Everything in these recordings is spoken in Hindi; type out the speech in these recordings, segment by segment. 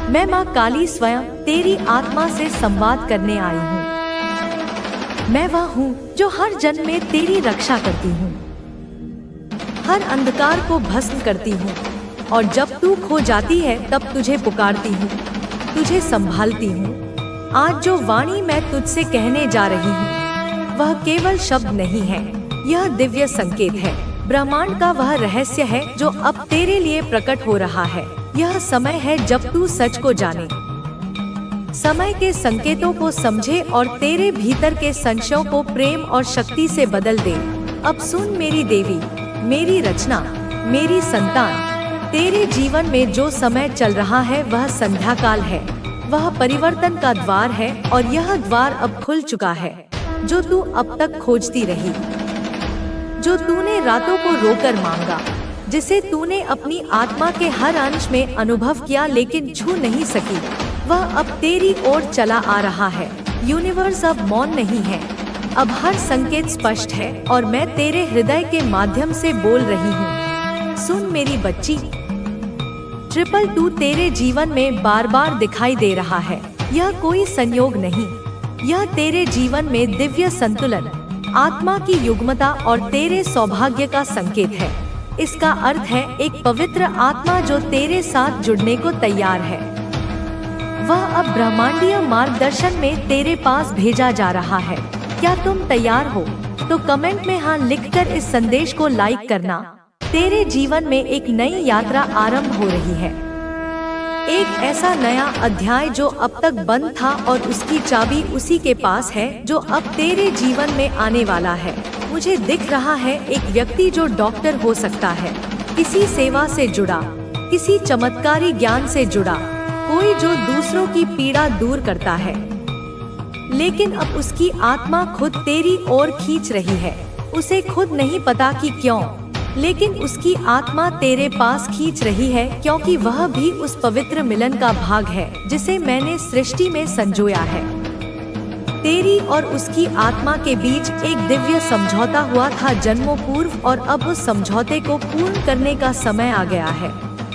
मैं माँ काली स्वयं तेरी आत्मा से संवाद करने आई हूँ। मैं वह हूँ जो हर जन्म में तेरी रक्षा करती हूँ, हर अंधकार को भस्म करती हूँ, और जब तू खो जाती है तब तुझे पुकारती हूँ, तुझे संभालती हूँ। आज जो वाणी मैं तुझसे कहने जा रही हूँ वह केवल शब्द नहीं है, यह दिव्य संकेत है। ब्रह्मांड का वह रहस्य है जो अब तेरे लिए प्रकट हो रहा है। यह समय है जब तू सच को जाने, समय के संकेतों को समझे और तेरे भीतर के संशयों को प्रेम और शक्ति से बदल दे। अब सुन मेरी देवी, मेरी रचना, मेरी संतान, तेरे जीवन में जो समय चल रहा है वह संध्या काल है, वह परिवर्तन का द्वार है और यह द्वार अब खुल चुका है। जो तू अब तक खोजती रही, जो तूने रातों को रोकर मांगा, जिसे तूने अपनी आत्मा के हर अंश में अनुभव किया लेकिन छू नहीं सकी, वह अब तेरी ओर चला आ रहा है। यूनिवर्स अब मौन नहीं है, अब हर संकेत स्पष्ट है और मैं तेरे हृदय के माध्यम से बोल रही हूँ। सुन मेरी बच्ची, 222 तेरे जीवन में बार बार दिखाई दे रहा है। यह कोई संयोग नहीं, यह तेरे जीवन में दिव्य संतुलन, आत्मा की युग्मता और तेरे सौभाग्य का संकेत है। इसका अर्थ है एक पवित्र आत्मा जो तेरे साथ जुड़ने को तैयार है। वह अब ब्रह्मांडीय मार्गदर्शन में तेरे पास भेजा जा रहा है। क्या तुम तैयार हो? तो कमेंट में हाँ लिखकर इस संदेश को लाइक करना। तेरे जीवन में एक नई यात्रा आरंभ हो रही है, एक ऐसा नया अध्याय जो अब तक बंद था और उसकी चाबी उसी के पास है जो अब तेरे जीवन में आने वाला है। मुझे दिख रहा है एक व्यक्ति जो डॉक्टर हो सकता है, किसी सेवा से जुड़ा, किसी चमत्कारी ज्ञान से जुड़ा, कोई जो दूसरों की पीड़ा दूर करता है। लेकिन अब उसकी आत्मा खुद तेरी ओर खींच रही है। उसे खुद नहीं पता कि क्यों, लेकिन उसकी आत्मा तेरे पास खींच रही है क्योंकि वह भी उस पवित्र मिलन का भाग है जिसे मैंने सृष्टि में संजोया है। तेरी और उसकी आत्मा के बीच एक दिव्य समझौता हुआ था जन्मों पूर्व, और अब उस समझौते को पूर्ण करने का समय आ गया है।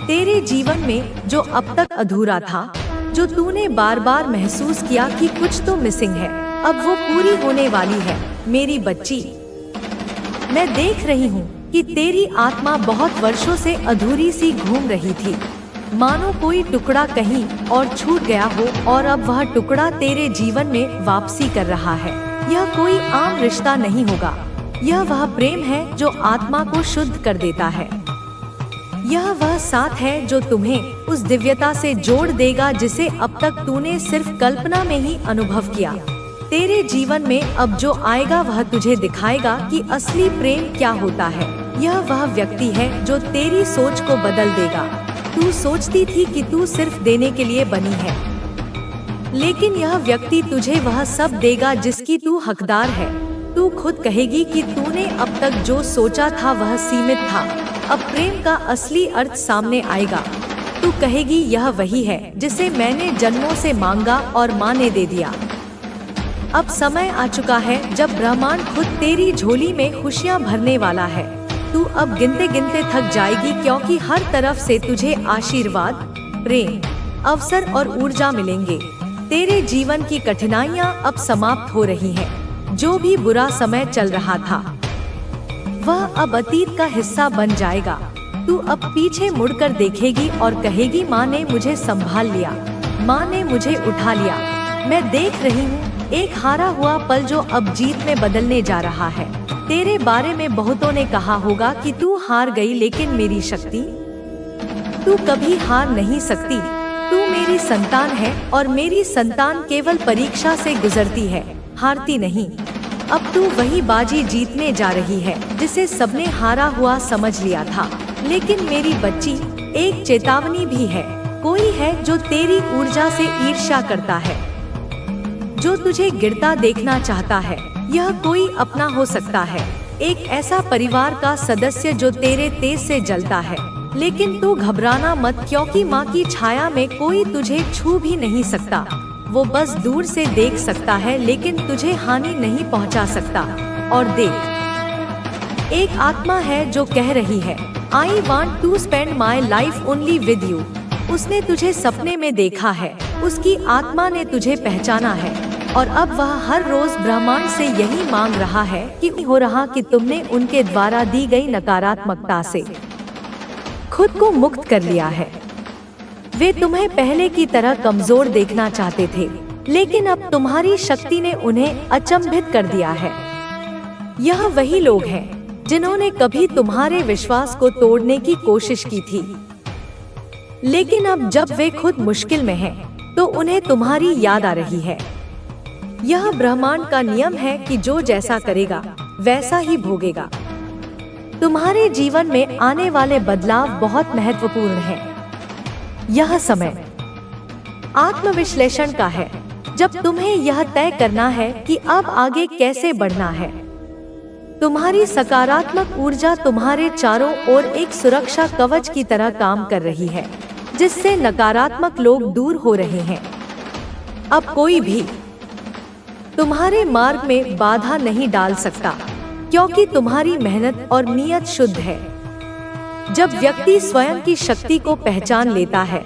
तेरे जीवन में जो अब तक अधूरा था, जो तूने बार बार महसूस किया कि कुछ तो मिसिंग है, अब वो पूरी होने वाली है। मेरी बच्ची, मैं देख रही हूँ कि तेरी आत्मा बहुत वर्षों से अधूरी सी घूम रही थी, मानो कोई टुकड़ा कहीं और छूट गया हो और अब वह टुकड़ा तेरे जीवन में वापसी कर रहा है। यह कोई आम रिश्ता नहीं होगा, यह वह प्रेम है जो आत्मा को शुद्ध कर देता है। यह वह साथ है जो तुम्हें उस दिव्यता से जोड़ देगा जिसे अब तक तूने सिर्फ कल्पना में ही अनुभव किया। तेरे जीवन में अब जो आएगा वह तुझे दिखाएगा कि असली प्रेम क्या होता है। यह वह व्यक्ति है जो तेरी सोच को बदल देगा। तू सोचती थी कि तू सिर्फ देने के लिए बनी है, लेकिन यह व्यक्ति तुझे वह सब देगा जिसकी तू हकदार है। तू खुद कहेगी कि तूने अब तक जो सोचा था वह सीमित था, अब प्रेम का असली अर्थ सामने आएगा। तू कहेगी यह वही है जिसे मैंने जन्मों से मांगा और माँ ने दे दिया। अब समय आ चुका है जब ब्रह्मांड खुद तेरी झोली में खुशियाँ भरने वाला है। तू अब गिनते गिनते थक जाएगी क्योंकि हर तरफ से तुझे आशीर्वाद, प्रेम, अवसर और ऊर्जा मिलेंगे। तेरे जीवन की कठिनाइयाँ अब समाप्त हो रही हैं। जो भी बुरा समय चल रहा था वह अब अतीत का हिस्सा बन जाएगा। तू अब पीछे मुड़कर देखेगी और कहेगी माँ ने मुझे संभाल लिया, माँ ने मुझे उठा लिया। मैं देख रही हूँ एक हारा हुआ पल जो अब जीत में बदलने जा रहा है। तेरे बारे में बहुतों ने कहा होगा कि तू हार गई, लेकिन मेरी शक्ति, तू कभी हार नहीं सकती। तू मेरी संतान है और मेरी संतान केवल परीक्षा से गुजरती है, हारती नहीं। अब तू वही बाजी जीतने जा रही है जिसे सबने हारा हुआ समझ लिया था। लेकिन मेरी बच्ची, एक चेतावनी भी है। कोई है जो तेरी ऊर्जा से ईर्ष्या करता है, जो तुझे गिरता देखना चाहता है। यह कोई अपना हो सकता है, एक ऐसा परिवार का सदस्य जो तेरे तेज से जलता है। लेकिन तू घबराना मत, क्योंकि माँ की छाया में कोई तुझे छू भी नहीं सकता। वो बस दूर से देख सकता है लेकिन तुझे हानि नहीं पहुँचा सकता। और देख, एक आत्मा है जो कह रही है, I want to spend my life only with you। उसने तुझे सपने में देखा है, उसकी आत्मा ने तुझे पहचाना है और अब वह हर रोज ब्रह्मांड से यही मांग रहा है कि हो रहा कि तुमने उनके द्वारा दी गई नकारात्मकता से खुद को मुक्त कर लिया है। वे तुम्हें पहले की तरह कमजोर देखना चाहते थे, लेकिन अब तुम्हारी शक्ति ने उन्हें अचंभित कर दिया है। यह वही लोग हैं जिन्होंने कभी तुम्हारे विश्वास को तोड़ने की कोशिश की थी, लेकिन अब जब वे खुद मुश्किल में हैं, तो उन्हें तुम्हारी याद आ रही है। यह ब्रह्मांड का नियम है कि जो जैसा करेगा वैसा ही भोगेगा। तुम्हारे जीवन में आने वाले बदलाव बहुत महत्वपूर्ण हैं। यह समय आत्मविश्लेषण का है, जब तुम्हें यह तय करना है कि अब आगे कैसे बढ़ना है। तुम्हारी सकारात्मक ऊर्जा तुम्हारे चारों ओर एक सुरक्षा कवच की तरह काम कर रही है, जिससे नकारात्मक लोग दूर हो रहे हैं। अब कोई भी तुम्हारे मार्ग में बाधा नहीं डाल सकता, क्योंकि तुम्हारी मेहनत और नीयत शुद्ध है। जब व्यक्ति स्वयं की शक्ति को पहचान लेता है,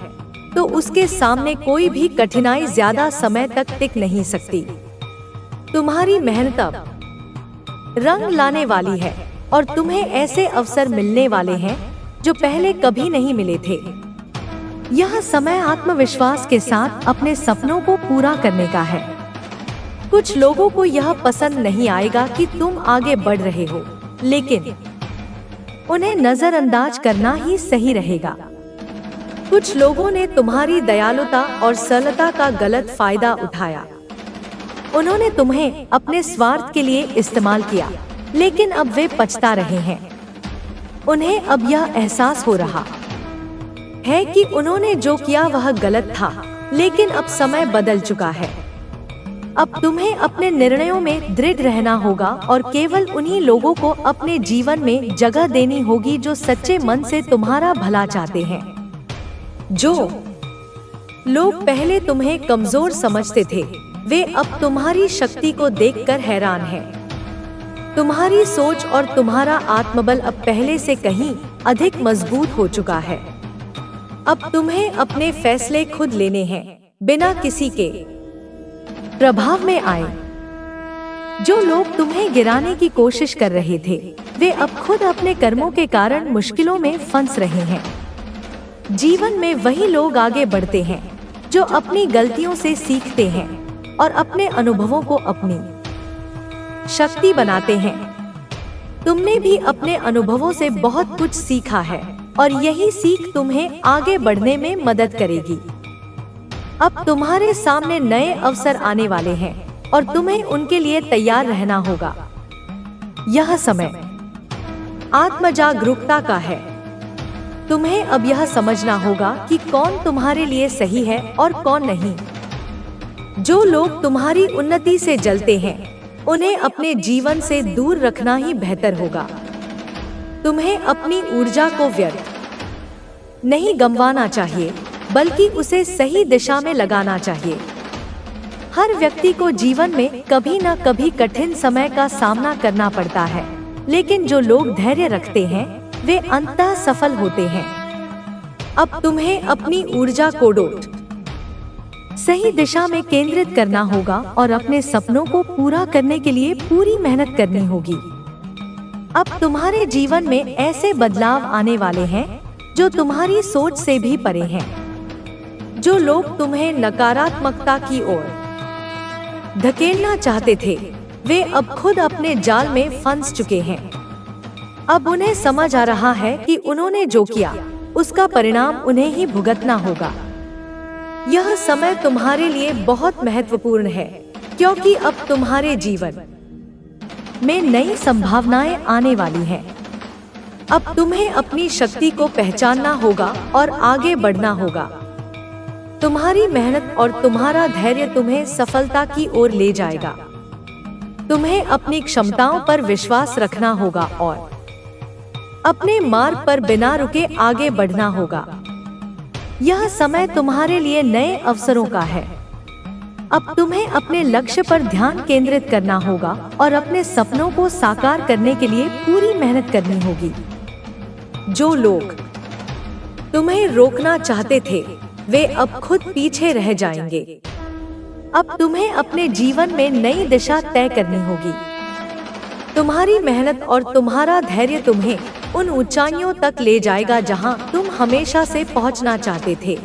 तो उसके सामने कोई भी कठिनाई ज्यादा समय तक टिक नहीं सकती। तुम्हारी मेहनत अब रंग लाने वाली है और तुम्हें ऐसे अवसर मिलने वाले हैं जो पहले कभी नहीं मिले थे। यह समय आत्मविश्वास के साथ अपने सपनों को पूरा करने का है। कुछ लोगों को यह पसंद नहीं आएगा कि तुम आगे बढ़ रहे हो, लेकिन उन्हें नजरअंदाज करना ही सही रहेगा। कुछ लोगों ने तुम्हारी दयालुता और सरलता का गलत फायदा उठाया। उन्होंने तुम्हें अपने स्वार्थ के लिए इस्तेमाल किया, लेकिन अब वे पछता रहे हैं। उन्हें अब यह एहसास हो रहा है कि उन्होंने जो किया वह गलत था, लेकिन अब समय बदल चुका है। अब तुम्हें अपने निर्णयों में दृढ़ रहना होगा और केवल उन्हीं लोगों को अपने जीवन में जगह देनी होगी जो सच्चे मन से तुम्हारा भला चाहते हैं। जो लोग पहले तुम्हें कमजोर समझते थे, वे अब तुम्हारी शक्ति को देखकर हैरान हैं। तुम्हारी सोच और तुम्हारा आत्मबल अब पहले से कहीं अधिक मजबूत हो चुका है। अब तुम्हें अपने फैसले खुद लेने हैं, बिना किसी के प्रभाव में आए। जो लोग तुम्हें गिराने की कोशिश कर रहे थे, वे अब खुद अपने कर्मों के कारण मुश्किलों में फंस रहे हैं। जीवन में वही लोग आगे बढ़ते हैं जो अपनी गलतियों से सीखते हैं और अपने अनुभवों को अपनी शक्ति बनाते हैं। तुमने भी अपने अनुभवों से बहुत कुछ सीखा है और यही सीख तुम्हें आगे बढ़ने में मदद करेगी। अब तुम्हारे सामने नए अवसर आने वाले हैं और तुम्हें उनके लिए तैयार रहना होगा। यह समय आत्मजागरूकता का है। तुम्हें अब यह समझना होगा कि कौन तुम्हारे लिए सही है और कौन नहीं। जो लोग तुम्हारी उन्नति से जलते हैं, उन्हें अपने जीवन से दूर रखना ही बेहतर होगा। तुम्हें अपनी ऊर्जा को व्यर्थ नहीं गंवाना चाहिए, बल्कि उसे सही दिशा में लगाना चाहिए। हर व्यक्ति को जीवन में कभी न कभी कठिन समय का सामना करना पड़ता है, लेकिन जो लोग धैर्य रखते हैं, वे अंततः सफल होते हैं। अब तुम्हें अपनी ऊर्जा को डोट सही दिशा में केंद्रित करना होगा और अपने सपनों को पूरा करने के लिए पूरी मेहनत करनी होगी। अब तुम्हारे जीवन में ऐसे बदलाव आने वाले हैं जो तुम्हारी सोच से भी परे हैं। जो लोग तुम्हें नकारात्मकता की ओर धकेलना चाहते थे, वे अब खुद अपने जाल में फंस चुके हैं। अब उन्हें समझ आ रहा है कि उन्होंने जो किया, उसका परिणाम उन्हें ही भुगतना होगा। यह समय तुम्हारे लिए बहुत महत्वपूर्ण है, क्योंकि अब तुम्हारे जीवन में नई संभावनाएं आने वाली हैं। अब तुम्हें अपनी शक्ति को पहचानना होगा और आगे बढ़ना होगा। तुम्हारी मेहनत और तुम्हारा धैर्य तुम्हें सफलता की ओर ले जाएगा। तुम्हें अपनी क्षमताओं पर विश्वास रखना होगा और अपने मार्ग पर बिना रुके आगे बढ़ना होगा। यह समय तुम्हारे लिए नए अवसरों का है। अब तुम्हें अपने लक्ष्य पर ध्यान केंद्रित करना होगा और अपने सपनों को साकार करने के लिए पूरी मेहनत करनी होगी। जो लोग तुम्हें रोकना चाहते थे वे अब खुद पीछे रह जाएंगे। अब तुम्हें अपने जीवन में नई दिशा तय करनी होगी। तुम्हारी मेहनत और तुम्हारा धैर्य तुम्हें उन ऊंचाइयों तक ले जाएगा जहां तुम हमेशा से पहुंचना चाहते थे।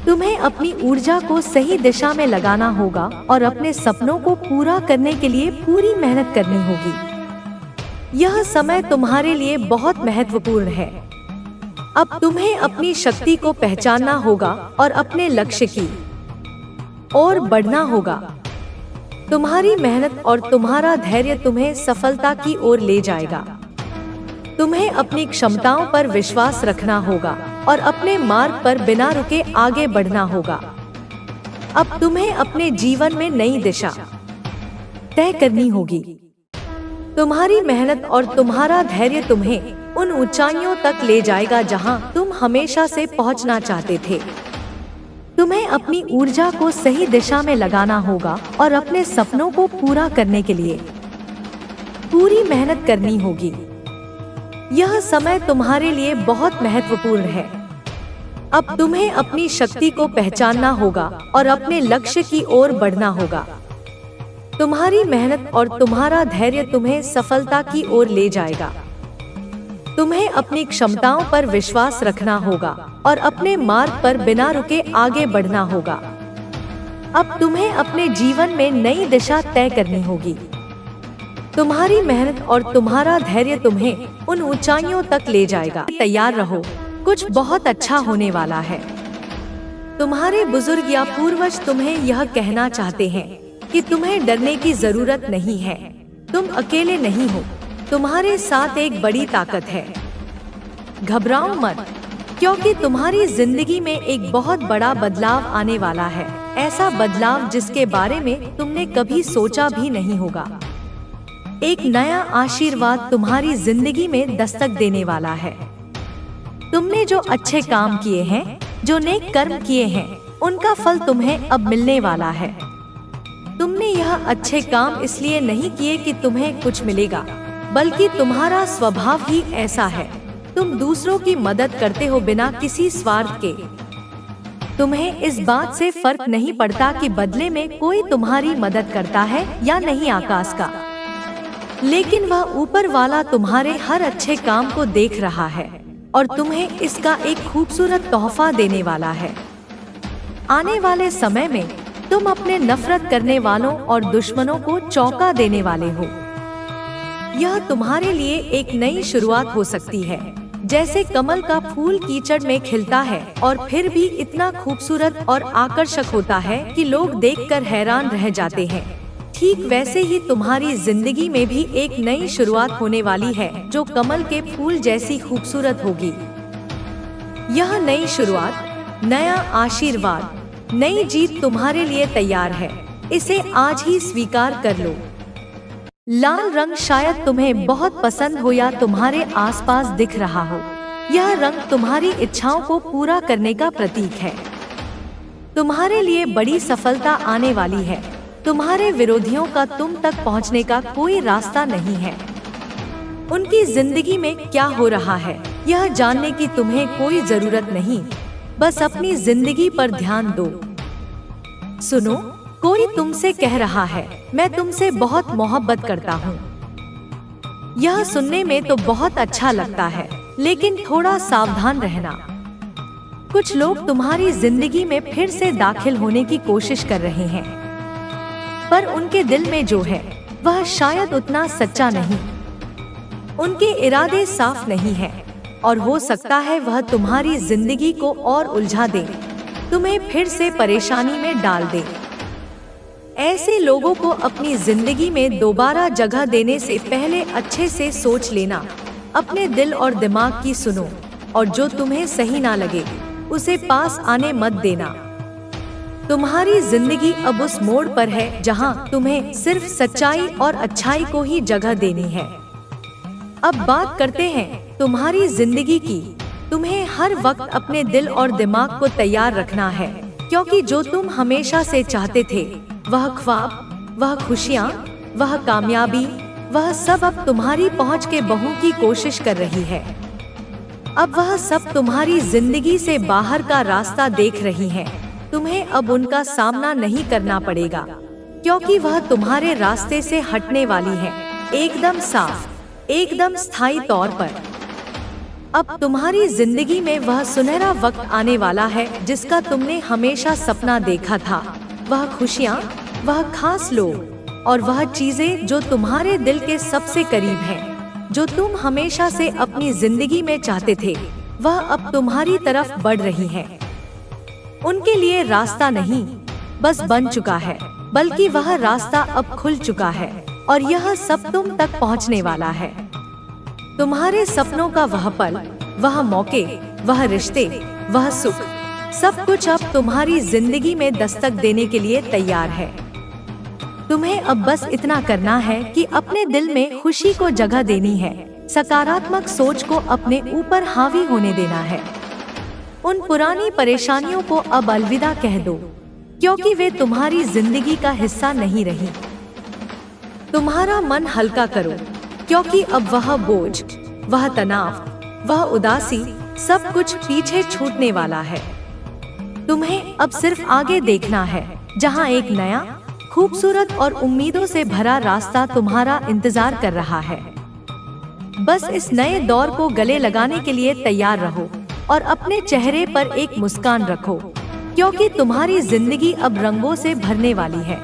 तुम्हें अपनी ऊर्जा को सही दिशा में लगाना होगा और अपने सपनों को पूरा करने के लिए पूरी मेहनत करनी होगी। यह समय तुम्हारे लिए बहुत महत्वपूर्ण है। अब तुम्हें अपनी शक्ति को पहचानना होगा और अपने लक्ष्य की ओर बढ़ना होगा। तुम्हारी मेहनत और तुम्हारा धैर्य तुम्हें सफलता की ओर ले जाएगा। तुम्हें अपनी क्षमताओं पर विश्वास रखना होगा और अपने मार्ग पर बिना रुके आगे बढ़ना होगा। अब तुम्हें अपने जीवन में नई दिशा तय करनी होगी। तुम्हारी मेहनत और तुम्हारा धैर्य तुम्हें उन ऊंचाइयों तक ले जाएगा जहां तुम हमेशा से पहुंचना चाहते थे। तुम्हें अपनी ऊर्जा को सही दिशा में लगाना होगा और अपने सपनों को पूरा करने के लिए पूरी मेहनत करनी होगी। यह समय तुम्हारे लिए बहुत महत्वपूर्ण है। अब तुम्हें अपनी शक्ति को पहचानना होगा और अपने लक्ष्य की ओर बढ़ना होगा। तुम्हारी मेहनत और तुम्हारा धैर्य तुम्हें सफलता की ओर ले जाएगा। तुम्हें अपनी क्षमताओं पर विश्वास रखना होगा और अपने मार्ग पर बिना रुके आगे बढ़ना होगा। अब तुम्हें अपने जीवन में नई दिशा तय करनी होगी। तुम्हारी मेहनत और तुम्हारा धैर्य तुम्हें उन ऊंचाइयों तक ले जाएगा। तैयार रहो, कुछ बहुत अच्छा होने वाला है। तुम्हारे बुजुर्ग या पूर्वज तुम्हें यह कहना चाहते हैं कि तुम्हें डरने की जरूरत नहीं है। तुम अकेले नहीं हो, तुम्हारे साथ एक बड़ी ताकत है। घबराओ मत, क्योंकि तुम्हारी जिंदगी में एक बहुत बड़ा बदलाव आने वाला है। ऐसा बदलाव जिसके बारे में तुमने कभी सोचा भी नहीं होगा। एक नया आशीर्वाद तुम्हारी जिंदगी में दस्तक देने वाला है। तुमने जो अच्छे काम किए हैं, जो नेक कर्म किए हैं, उनका फल तुम्हें अब मिलने वाला है। तुमने यह अच्छे काम इसलिए नहीं किए कि तुम्हें कुछ मिलेगा, बल्कि तुम्हारा स्वभाव ही ऐसा है। तुम दूसरों की मदद करते हो बिना किसी स्वार्थ के। तुम्हें इस बात से फर्क नहीं पड़ता कि बदले में कोई तुम्हारी मदद करता है या नहीं आकाश का, लेकिन वह ऊपर वाला तुम्हारे हर अच्छे काम को देख रहा है और तुम्हें इसका एक खूबसूरत तोहफा देने वाला है। आने वाले समय में तुम अपने नफरत करने वालों और दुश्मनों को चौंका देने वाले हो। यह तुम्हारे लिए एक नई शुरुआत हो सकती है। जैसे कमल का फूल कीचड़ में खिलता है और फिर भी इतना खूबसूरत और आकर्षक होता है कि लोग देखकर हैरान रह जाते हैं, ठीक वैसे ही तुम्हारी जिंदगी में भी एक नई शुरुआत होने वाली है जो कमल के फूल जैसी खूबसूरत होगी। यह नई शुरुआत, नया आशीर्वाद, नई जीत तुम्हारे लिए तैयार है। इसे आज ही स्वीकार कर लो। लाल रंग शायद तुम्हें बहुत पसंद हो या तुम्हारे आसपास दिख रहा हो। यह रंग तुम्हारी इच्छाओं को पूरा करने का प्रतीक है। तुम्हारे लिए बड़ी सफलता आने वाली है। तुम्हारे विरोधियों का तुम तक पहुंचने का कोई रास्ता नहीं है। उनकी जिंदगी में क्या हो रहा है यह जानने की तुम्हें कोई जरूरत नहीं, बस अपनी जिंदगी पर ध्यान दो। सुनो, कोई तुमसे कह रहा है, मैं तुमसे बहुत मोहब्बत करता हूँ। यह सुनने में तो बहुत अच्छा लगता है, लेकिन थोड़ा सावधान रहना। कुछ लोग तुम्हारी जिंदगी में फिर से दाखिल होने की कोशिश कर रहे हैं, पर उनके दिल में जो है वह शायद उतना सच्चा नहीं। उनके इरादे साफ नहीं है और हो सकता है वह तुम्हारी जिंदगी को और उलझा दे, तुम्हें फिर से परेशानी में डाल दे। ऐसे लोगों को अपनी जिंदगी में दोबारा जगह देने से पहले अच्छे से सोच लेना। अपने दिल और दिमाग की सुनो और जो तुम्हें सही ना लगे उसे पास आने मत देना। तुम्हारी जिंदगी अब उस मोड़ पर है जहां तुम्हें सिर्फ सच्चाई और अच्छाई को ही जगह देनी है। अब बात करते हैं तुम्हारी जिंदगी की। तुम्हें हर वक्त अपने दिल और दिमाग को तैयार रखना है, क्योंकि जो तुम हमेशा से चाहते थे, वह ख्वाब, वह खुशियाँ, वह कामयाबी, वह सब अब तुम्हारी पहुँच के बहू की कोशिश कर रही है। अब वह सब तुम्हारी जिंदगी से बाहर का रास्ता देख रही हैं। तुम्हें अब उनका सामना नहीं करना पड़ेगा, क्योंकि वह तुम्हारे रास्ते से हटने वाली है, एकदम साफ, एकदम स्थायी तौर पर। अब तुम्हारी जिंदगी में वह सुनहरा वक्त आने वाला है जिसका तुमने हमेशा सपना देखा था। वह खुशियाँ, वह खास लोग और वह चीजें जो तुम्हारे दिल के सबसे करीब हैं, जो तुम हमेशा से अपनी जिंदगी में चाहते थे, वह अब तुम्हारी तरफ बढ़ रही है। उनके लिए रास्ता नहीं बस बन चुका है, बल्कि वह रास्ता अब खुल चुका है और यह सब तुम तक पहुंचने वाला है। तुम्हारे सपनों का वह पल, वह मौके, वह रिश्ते, वह सुख, सब कुछ अब तुम्हारी जिंदगी में दस्तक देने के लिए तैयार है। तुम्हें अब बस इतना करना है कि अपने दिल में खुशी को जगह देनी है, सकारात्मक सोच को अपने ऊपर हावी होने देना है। उन पुरानी परेशानियों को अब अलविदा कह दो, क्योंकि वे तुम्हारी जिंदगी का हिस्सा नहीं रही। तुम्हारा मन हल्का करो, क्योंकि अब वह बोझ, वह तनाव, वह उदासी, सब कुछ पीछे छूटने वाला है। तुम्हें अब सिर्फ आगे देखना है, जहां एक नया, खूबसूरत और उम्मीदों से भरा रास्ता तुम्हारा इंतजार कर रहा है। बस इस नए दौर को गले लगाने के लिए तैयार रहो और अपने चेहरे पर एक मुस्कान रखो, क्योंकि तुम्हारी जिंदगी अब रंगों से भरने वाली है।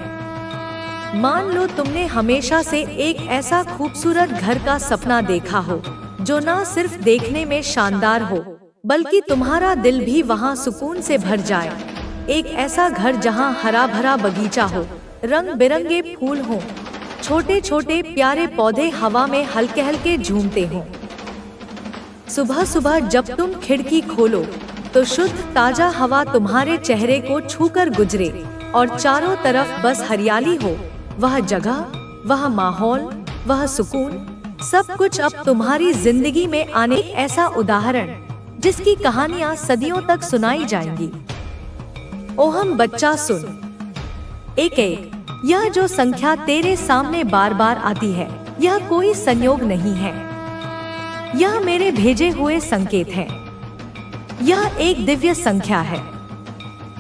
मान लो तुमने हमेशा से एक ऐसा खूबसूरत घर का सपना देखा हो, जो न सिर्फ देखने में शानदार हो, बल्कि तुम्हारा दिल भी वहां सुकून से भर जाए। एक ऐसा घर जहां हरा भरा बगीचा हो, रंग बिरंगे फूल हो, छोटे छोटे प्यारे पौधे हवा में हल्के हल्के झूमते हों। सुबह सुबह जब तुम खिड़की खोलो तो शुद्ध ताजा हवा तुम्हारे चेहरे को छूकर गुजरे और चारों तरफ बस हरियाली हो। वह जगह, वह माहौल, वह सुकून, सब कुछ अब तुम्हारी जिंदगी में आने ऐसा उदाहरण जिसकी कहानियां सदियों तक सुनाई जाएंगी। ओहम बच्चा सुन, एक एक, यह जो संख्या तेरे सामने बार बार आती है, यह कोई संयोग नहीं है, यह मेरे भेजे हुए संकेत है। यह एक दिव्य संख्या है।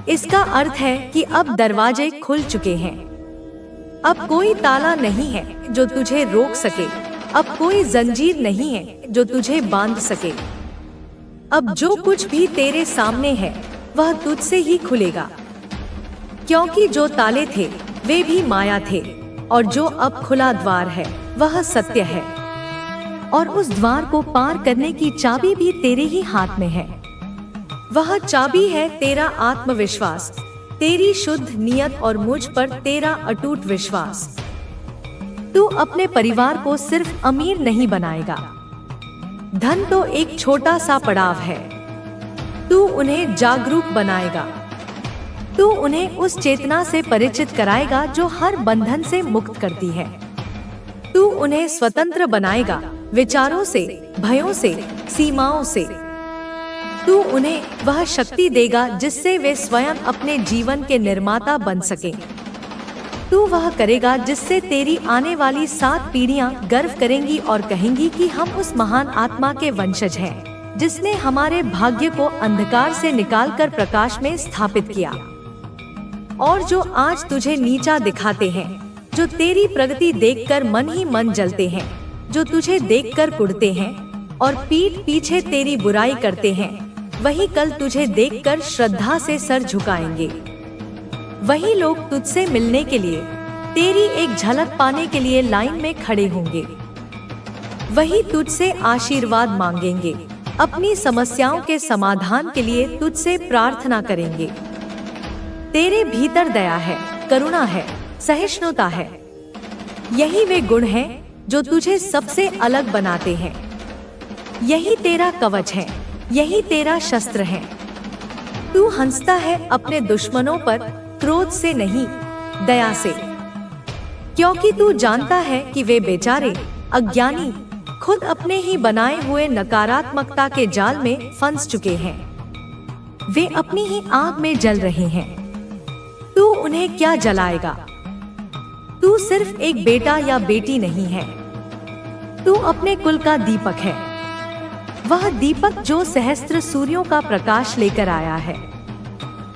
इसका अर्थ है कि अब दरवाजे खुल चुके हैं। अब कोई ताला नहीं है जो तुझे रोक सके, अब कोई जंजीर नहीं है जो तुझे बांध सके। अब जो कुछ भी तेरे सामने है वह तुझसे ही खुलेगा, क्योंकि जो ताले थे वे भी माया थे और जो अब खुला द्वार है वह सत्य है। और उस द्वार को पार करने की चाबी भी तेरे ही हाथ में है। वह चाबी है तेरा आत्मविश्वास, तेरी शुद्ध नियत और मुझ पर तेरा अटूट विश्वास। तू अपने परिवार को सिर्फ अमीर नहीं बनाएगा, धन तो एक छोटा सा पड़ाव है। तू उन्हें जागरूक बनाएगा, तू उन्हें उस चेतना से परिचित कराएगा जो हर बंधन से मुक्त करती है। तू उन्हें स्वतंत्र बनाएगा, विचारों से, भयों से, सीमाओं से। तू उन्हें वह शक्ति देगा जिससे वे स्वयं अपने जीवन के निर्माता बन सकें। तू वह करेगा जिससे तेरी आने वाली 7 पीढ़ियां गर्व करेंगी और कहेंगी कि हम उस महान आत्मा के वंशज हैं, जिसने हमारे भाग्य को अंधकार से निकालकर प्रकाश में स्थापित किया। और जो आज तुझे नीचा दिखाते हैं, जो तेरी प्रगति देखकर मन ही मन जलते हैं, जो तुझे देखकर कुढ़ते हैं और पीठ पीछे तेरी बुराई करते हैं, वही कल तुझे देखकर श्रद्धा से सर झुकाएंगे। वही लोग तुझसे मिलने के लिए, तेरी एक झलक पाने के लिए लाइन में खड़े होंगे। वही तुझसे आशीर्वाद मांगेंगे, अपनी समस्याओं के समाधान के लिए तुझसे प्रार्थना करेंगे। तेरे भीतर दया है, करुणा है, सहिष्णुता है। यही वे गुण हैं जो तुझे सबसे अलग बनाते हैं। यही तेरा कवच है, यही तेरा शस्त्र है। तू हंसता है अपने दुश्मनों पर, क्रोध से नहीं, दया से, क्योंकि तू जानता है कि वे बेचारे, अज्ञानी, खुद अपने ही बनाए हुए नकारात्मकता के जाल में फंस चुके हैं। वे अपनी ही आग में जल रहे हैं। तू उन्हें क्या जलाएगा? तू सिर्फ एक बेटा या बेटी नहीं है, तू अपने कुल का दीपक है। वह दीपक जो सहस्त्र सूर्यों का प्रकाश लेकर आया है।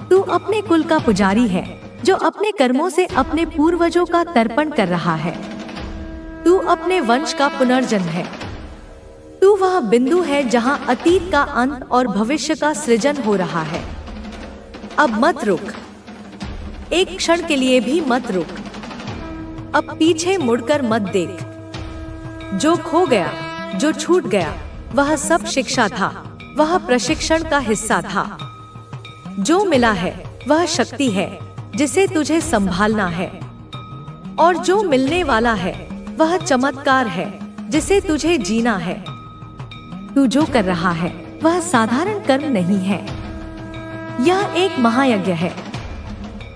तू अपने कुल का पुजारी है, जो अपने कर्मों से अपने पूर्वजों का तर्पण कर रहा है। तू अपने वंश का पुनर्जन्म है। तू वह बिंदु है जहां अतीत का अंत और भविष्य का सृजन हो रहा है। अब मत रुक, एक क्षण के लिए भी मत रुक। अब पीछे मुड़कर मत देख। जो खो गया, जो छूट गया, वह सब शिक्षा था, वह प्रशिक्षण का हिस्सा था। जो मिला है वह शक्ति है जिसे तुझे संभालना है, और जो मिलने वाला है वह चमत्कार है जिसे तुझे जीना है। तू जो कर रहा है वह साधारण कर्म नहीं है, यह एक महायज्ञ है।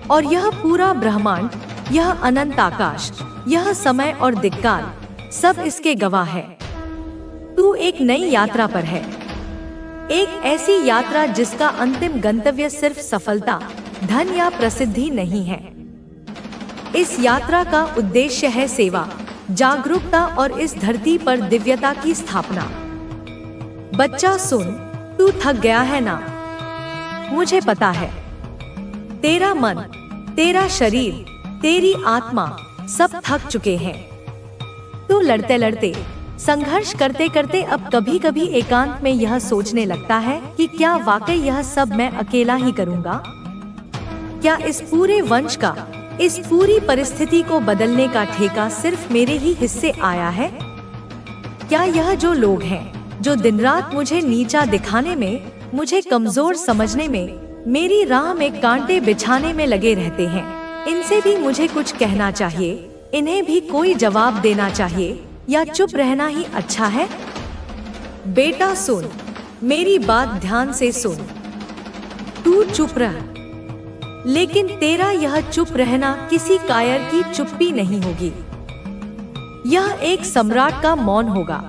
और यह पूरा ब्रह्मांड, यह अनंत आकाश, यह समय और दिक्काल सब इसके गवाह है। तू एक नई यात्रा पर है, एक ऐसी यात्रा जिसका अंतिम गंतव्य सिर्फ सफलता, धन या प्रसिद्धि नहीं है। इस यात्रा का उद्देश्य है सेवा, जागरूकता और इस धरती पर दिव्यता की स्थापना। बच्चा सुन, तू थक गया है ना? मुझे पता है। तेरा मन, तेरा शरीर, तेरी आत्मा सब थक चुके हैं। तू लड़ते लड़ते, संघर्ष करते करते अब कभी कभी एकांत में यह सोचने लगता है कि क्या वाकई यह सब मैं अकेला ही करूंगा? क्या इस पूरे वंश का, इस पूरी परिस्थिति को बदलने का ठेका सिर्फ मेरे ही हिस्से आया है? क्या यह जो लोग हैं जो दिन रात मुझे नीचा दिखाने में, मुझे कमजोर समझने में, मेरी राह में कांटे बिछाने में लगे रहते हैं, इनसे भी मुझे कुछ कहना चाहिए? इन्हें भी कोई जवाब देना चाहिए या चुप रहना ही अच्छा है? बेटा सुन, मेरी बात ध्यान से सुन। तू चुप रह, लेकिन तेरा यह चुप रहना किसी कायर की चुप्पी नहीं होगी। यह एक सम्राट का मौन होगा।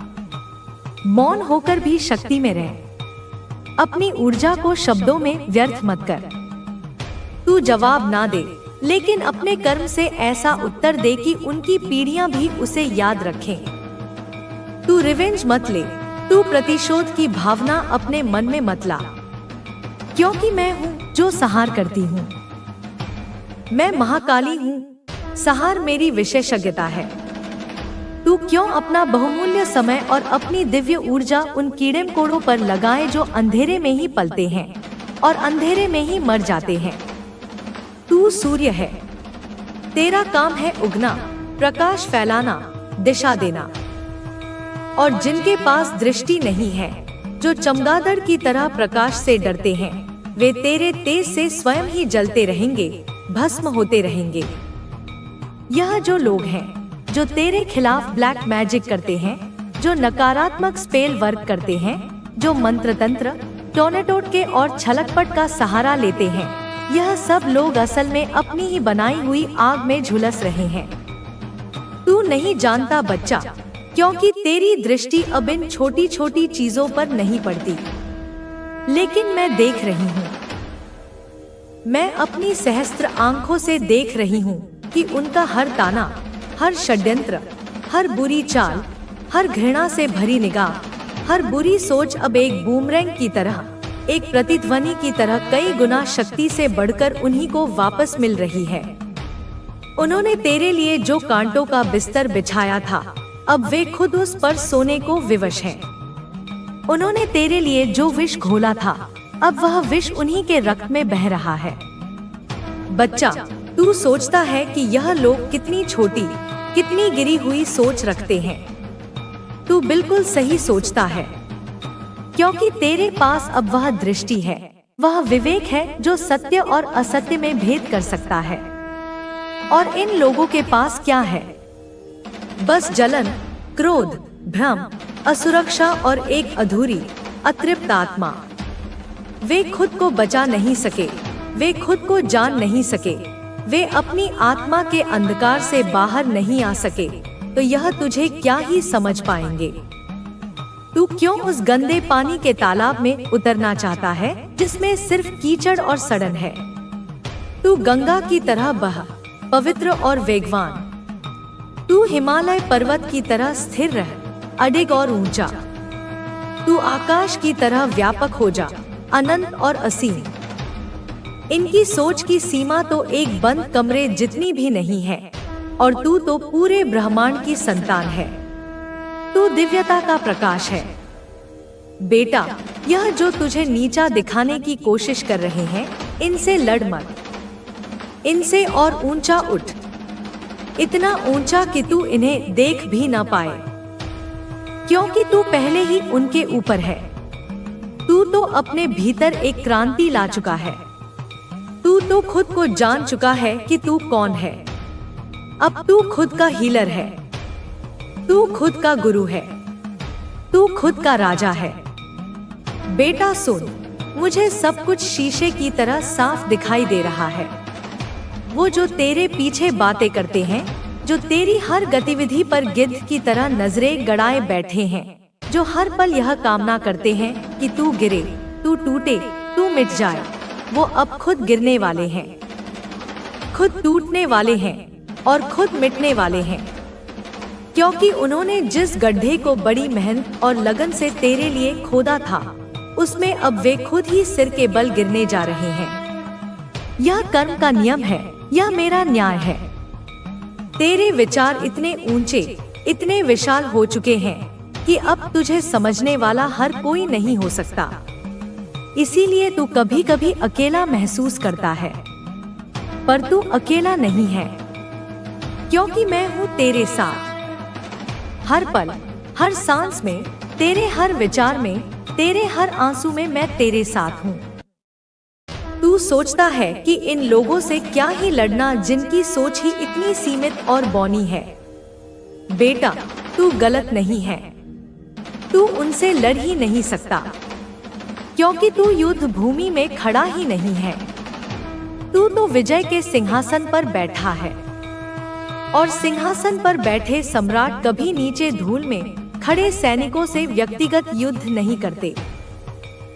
मौन होकर भी शक्ति में रह। अपनी ऊर्जा को शब्दों में व्यर्थ मत कर। तू जवाब ना दे, लेकिन अपने कर्म से ऐसा उत्तर दे कि उनकी पीढ़ियां भी उसे याद रखें। तू रिवेंज मत ले, तू प्रतिशोध की भावना अपने मन में मत ला, क्योंकि मैं हूँ जो संहार करती हूँ। मैं महाकाली हूँ, संहार मेरी विशेषज्ञता है। तू क्यों अपना बहुमूल्य समय और अपनी दिव्य ऊर्जा उन कीड़े मकोड़ों पर लगाए जो अंधेरे में ही पलते हैं और अंधेरे में ही मर जाते हैं? तू सूर्य है, तेरा काम है उगना, प्रकाश फैलाना, दिशा देना। और जिनके पास दृष्टि नहीं है, जो चमगादड़ की तरह प्रकाश से डरते हैं, वे तेरे तेज से स्वयं ही जलते रहेंगे, भस्म होते रहेंगे। यह जो लोग हैं जो तेरे खिलाफ ब्लैक मैजिक करते हैं, जो नकारात्मक स्पेल वर्क करते हैं, जो मंत्र तंत्र, टोनेटोटके और छलकपट का सहारा लेते हैं, यह सब लोग असल में अपनी ही बनाई हुई आग में झुलस रहे हैं। तू नहीं जानता बच्चा, क्योंकि तेरी दृष्टि अब इन छोटी छोटी चीजों पर नहीं पड़ती, लेकिन मैं देख रही हूँ। मैं अपनी सहस्त्र आंखों से देख रही हूँ कि उनका हर ताना, हर षड्यंत्र, हर बुरी चाल, हर घृणा से भरी निगाह, हर बुरी सोच अब एक बूमरैंग की तरह, एक प्रतिध्वनि की तरह कई गुना शक्ति से बढ़कर उन्हीं को वापस मिल रही है। उन्होंने तेरे लिए जो कांटों का बिस्तर बिछाया था, अब वे खुद उस पर सोने को विवश हैं। उन्होंने तेरे लिए जो विष घोला था, अब वह विष उन्हीं के रक्त में बह रहा है। बच्चा, तू सोचता है कि यह लोग कितनी छोटी, कितनी गिरी हुई सोच रखते हैं। तू बिल्कुल सही सोचता है, क्योंकि तेरे पास अब वह दृष्टि है, वह विवेक है जो सत्य और असत्य में भेद कर सकता है। और इन लोगों के पास क्या है? बस जलन, क्रोध, भ्रम, असुरक्षा और एक अधूरी, अतृप्त आत्मा। वे खुद को बचा नहीं सके, वे खुद को जान नहीं सके, वे अपनी आत्मा के अंधकार से बाहर नहीं आ सके, तो यह तुझे क्या ही समझ पाएंगे। तू क्यों उस गंदे पानी के तालाब में उतरना चाहता है जिसमें सिर्फ कीचड़ और सड़न है? तू गंगा की तरह बह, पवित्र और वेगवान। तू हिमालय पर्वत की तरह स्थिर रह, अडिग और ऊंचा। तू आकाश की तरह व्यापक हो जा, अनंत और असीम। इनकी सोच की सीमा तो एक बंद कमरे जितनी भी नहीं है, और तू तो पूरे ब्रह्मांड की संतान है। तू दिव्यता का प्रकाश है। बेटा, यह जो तुझे नीचा दिखाने की कोशिश कर रहे हैं, इनसे लड़ मत। इनसे और ऊंचा उठ, इतना ऊंचा कि तू इन्हें देख भी ना पाए, क्योंकि तू पहले ही उनके ऊपर है। तू तो अपने भीतर एक क्रांति ला चुका है। तू तो खुद को जान चुका है कि तू कौन है। अब तू खुद का हीलर है, तू खुद का गुरु है, तू खुद का राजा है। बेटा सुन, मुझे सब कुछ शीशे की तरह साफ दिखाई दे रहा है। वो जो तेरे पीछे बातें करते हैं, जो तेरी हर गतिविधि पर गिद्ध की तरह नजरें गड़ाए बैठे हैं, जो हर पल यह कामना करते हैं कि तू गिरे, तू टूटे, तू मिट जाए, वो अब खुद गिरने वाले हैं, खुद टूटने वाले हैं और खुद मिटने वाले हैं। क्योंकि उन्होंने जिस गड्ढे को बड़ी मेहनत और लगन से तेरे लिए खोदा था, उसमें अब वे खुद ही सिर के बल गिरने जा रहे हैं। यह कर्म का नियम है, यह मेरा न्याय है। तेरे विचार इतने ऊंचे, इतने विशाल हो चुके हैं कि अब तुझे समझने वाला हर कोई नहीं हो सकता। इसीलिए तू कभी कभी अकेला महसूस करता है, पर तू अकेला नहीं है, क्योंकि मैं हूँ तेरे साथ। हर पल, हर सांस में, तेरे हर विचार में, तेरे हर आंसू में मैं तेरे साथ हूँ। तू सोचता है कि इन लोगों से क्या ही लड़ना जिनकी सोच ही इतनी सीमित और बौनी है। बेटा, तू गलत नहीं है। तू उनसे लड़ ही नहीं सकता, क्योंकि तू युद्ध भूमि में खड़ा ही नहीं है। तू तो विजय के सिंहासन पर बैठा है, और सिंहासन पर बैठे सम्राट कभी नीचे धूल में खड़े सैनिकों से व्यक्तिगत युद्ध नहीं करते।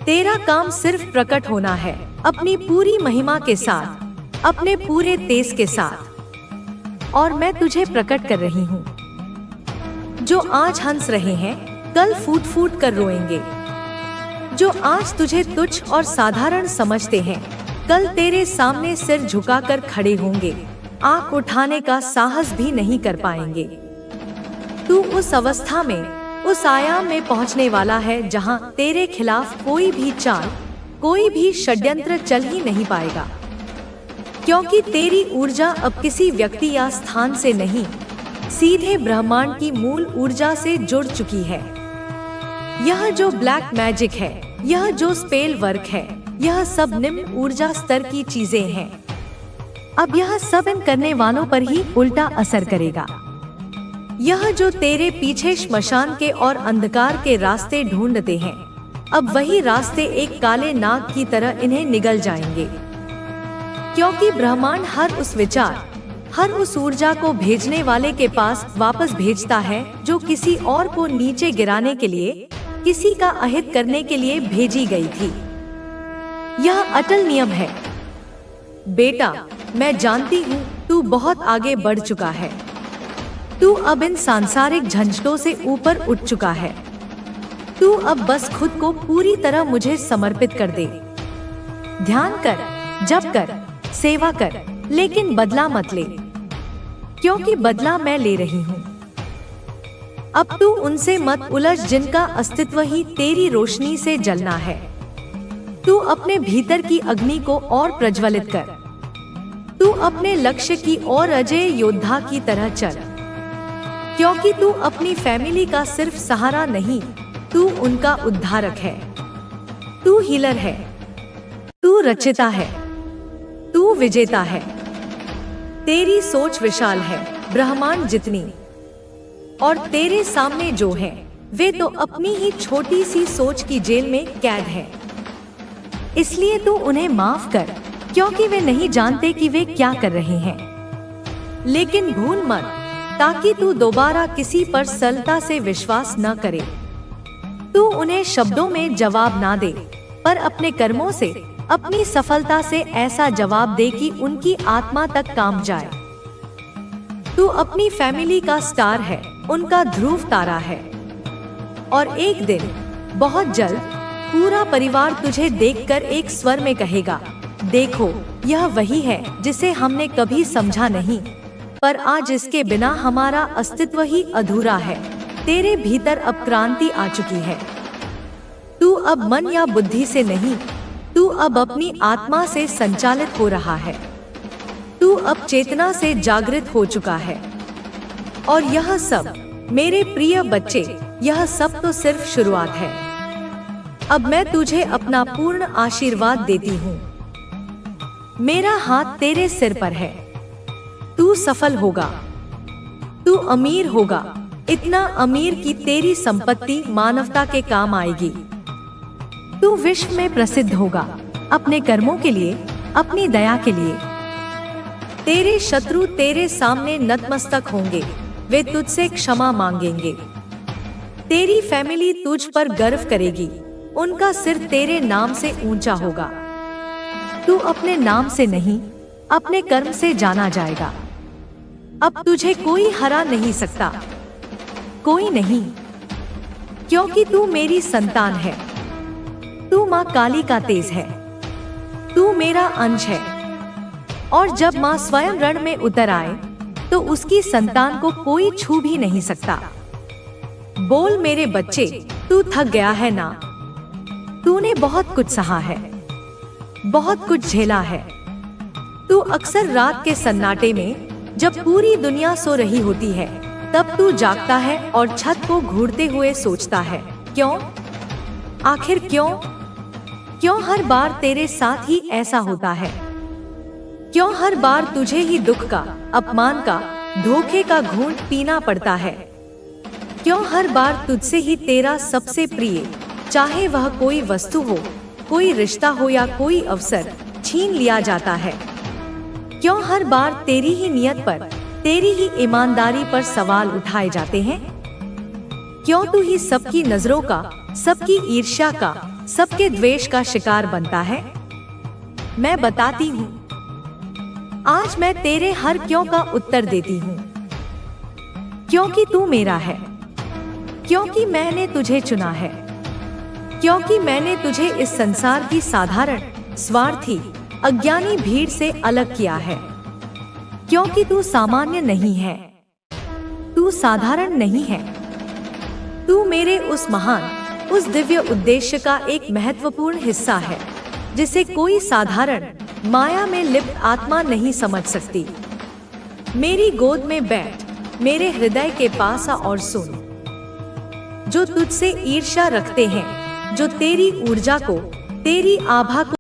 तेरा काम सिर्फ प्रकट होना है, अपनी पूरी महिमा के साथ, अपने पूरे तेज के साथ। और मैं तुझे प्रकट कर रही हूँ। जो आज हंस रहे हैं, कल फूट फूट कर रोएंगे। जो आज तुझे तुच्छ और साधारण समझते हैं, कल तेरे सामने सिर झुकाकर खड़े होंगे, आंख उठाने का साहस भी नहीं कर पाएंगे। तू उस अवस्था में, उस आयाम में पहुंचने वाला है जहां तेरे खिलाफ कोई भी चाल, कोई भी षड्यंत्र चल ही नहीं पाएगा, क्योंकि तेरी ऊर्जा अब किसी व्यक्ति या स्थान से नहीं, सीधे ब्रह्मांड की मूल ऊर्जा से जुड़ चुकी है। यह जो ब्लैक मैजिक है, यह जो स्पेल वर्क है, यह सब निम्न ऊर्जा स्तर की चीजें हैं। अब यह सब इन करने वालों पर ही उल्टा असर करेगा। यह जो तेरे पीछे श्मशान के और अंधकार के रास्ते ढूंढते हैं, अब वही रास्ते एक काले नाग की तरह इन्हें निगल जाएंगे, क्योंकि ब्रह्मांड हर उस विचार, हर उस ऊर्जा को भेजने वाले के पास वापस भेजता है जो किसी और को नीचे गिराने के लिए, किसी का अहित करने के लिए भेजी गई थी। यह अटल नियम है। बेटा, मैं जानती हूँ तू बहुत आगे बढ़ चुका है। तू अब इन सांसारिक झंझटों से ऊपर उठ चुका है। तू अब बस खुद को पूरी तरह मुझे समर्पित कर दे। ध्यान कर, जप कर, सेवा कर, लेकिन बदला मत ले, क्योंकि बदला मैं ले रही हूँ। अब तू उनसे मत उलझ जिनका अस्तित्व ही तेरी रोशनी से जलना है। तू अपने भीतर की अग्नि को और प्रज्वलित कर। तू अपने लक्ष्य की ओर अजय योद्धा की तरह चल, क्योंकि तू अपनी फैमिली का सिर्फ सहारा नहीं, तू उनका उद्धारक है। तू हीलर है, तू रचिता है, तू विजेता है। तेरी सोच विशाल है, ब्रह्मांड जितनी, और तेरे सामने जो है वे तो अपनी ही छोटी सी सोच की जेल में कैद है। इसलिए तू उन्हें माफ कर, क्योंकि वे नहीं जानते कि वे क्या कर रहे हैं। लेकिन भूल मत, ताकि तू दोबारा किसी पर सरलता से विश्वास न करे। तू उन्हें शब्दों में जवाब ना दे, पर अपने कर्मों से, अपनी सफलता से ऐसा जवाब दे कि उनकी आत्मा तक काम जाए। तू अपनी फैमिली का स्टार है, उनका ध्रुव तारा है, और एक दिन बहुत जल्द पूरा परिवार तुझे देखकर एक स्वर में कहेगा, देखो यह वही है जिसे हमने कभी समझा नहीं, पर आज इसके बिना हमारा अस्तित्व ही अधूरा है। तेरे भीतर अब क्रांति आ चुकी है। तू अब मन या बुद्धि से नहीं, तू अब अपनी आत्मा से संचालित हो रहा है। तू अब चेतना से जागृत हो चुका है। और यह सब मेरे प्रिय बच्चे, यह सब तो सिर्फ शुरुआत है। अब मैं तुझे अपना पूर्ण आशीर्वाद देती हूँ। मेरा हाथ तेरे सिर पर है। तू सफल होगा, तू अमीर होगा, इतना अमीर कि तेरी संपत्ति मानवता के काम आएगी। तू विश्व में प्रसिद्ध होगा, अपने कर्मों के लिए, अपनी दया के लिए। तेरे शत्रु तेरे सामने नतमस्तक होंगे, वे तुझसे क्षमा मांगेंगे। तेरी फैमिली तुझ पर गर्व करेगी, उनका सिर तेरे नाम से ऊंचा होगा। तू अपने नाम से नहीं, अपने कर्म से जाना जाएगा। अब तुझे कोई हरा नहीं सकता, कोई नहीं, क्योंकि तू मेरी संतान है। तू माँ काली का तेज है, तू मेरा अंश है। और जब माँ स्वयं रण में उतर आए तो उसकी संतान को कोई छू भी नहीं सकता। बोल मेरे बच्चे, तू थक गया है ना? तूने बहुत कुछ सहा है, बहुत कुछ झेला है। तू अक्सर रात के सन्नाटे में, जब पूरी दुनिया सो रही होती है, तब तू जागता है और छत को घूरते हुए सोचता है, क्यों? आखिर क्यों? क्यों हर बार तेरे साथ ही ऐसा होता है? क्यों हर बार तुझे ही दुख का, अपमान का, धोखे का घूंट पीना पड़ता है? क्यों हर बार तुझसे ही तेरा सबसे प्रिय, चाहे वह कोई वस्तु हो, कोई रिश्ता हो या कोई अवसर, छीन लिया जाता है? क्यों हर बार तेरी ही नियत पर, तेरी ही ईमानदारी पर सवाल उठाए जाते हैं? क्यों तू ही सबकी नजरों का, सबकी ईर्ष्या का, सबके द्वेष का शिकार बनता है? मैं बताती हूँ, आज मैं तेरे हर क्यों का उत्तर देती हूँ। क्योंकि तू मेरा है, क्योंकि मैंने तुझे चुना है, क्योंकि मैंने तुझे इस संसार की साधारण, स्वार्थी, अज्ञानी भीड़ से अलग किया है। क्योंकि तू सामान्य नहीं है, तू साधारण नहीं है। तू मेरे उस महान, उस दिव्य उद्देश्य का एक महत्वपूर्ण हिस्सा है, जिसे कोई साधारण, माया में लिप्त आत्मा नहीं समझ सकती। मेरी गोद में बैठ, मेरे हृदय के पास आ और सुन। जो तुझसे ईर्ष्या रखते हैं, जो तेरी ऊर्जा को, तेरी आभा को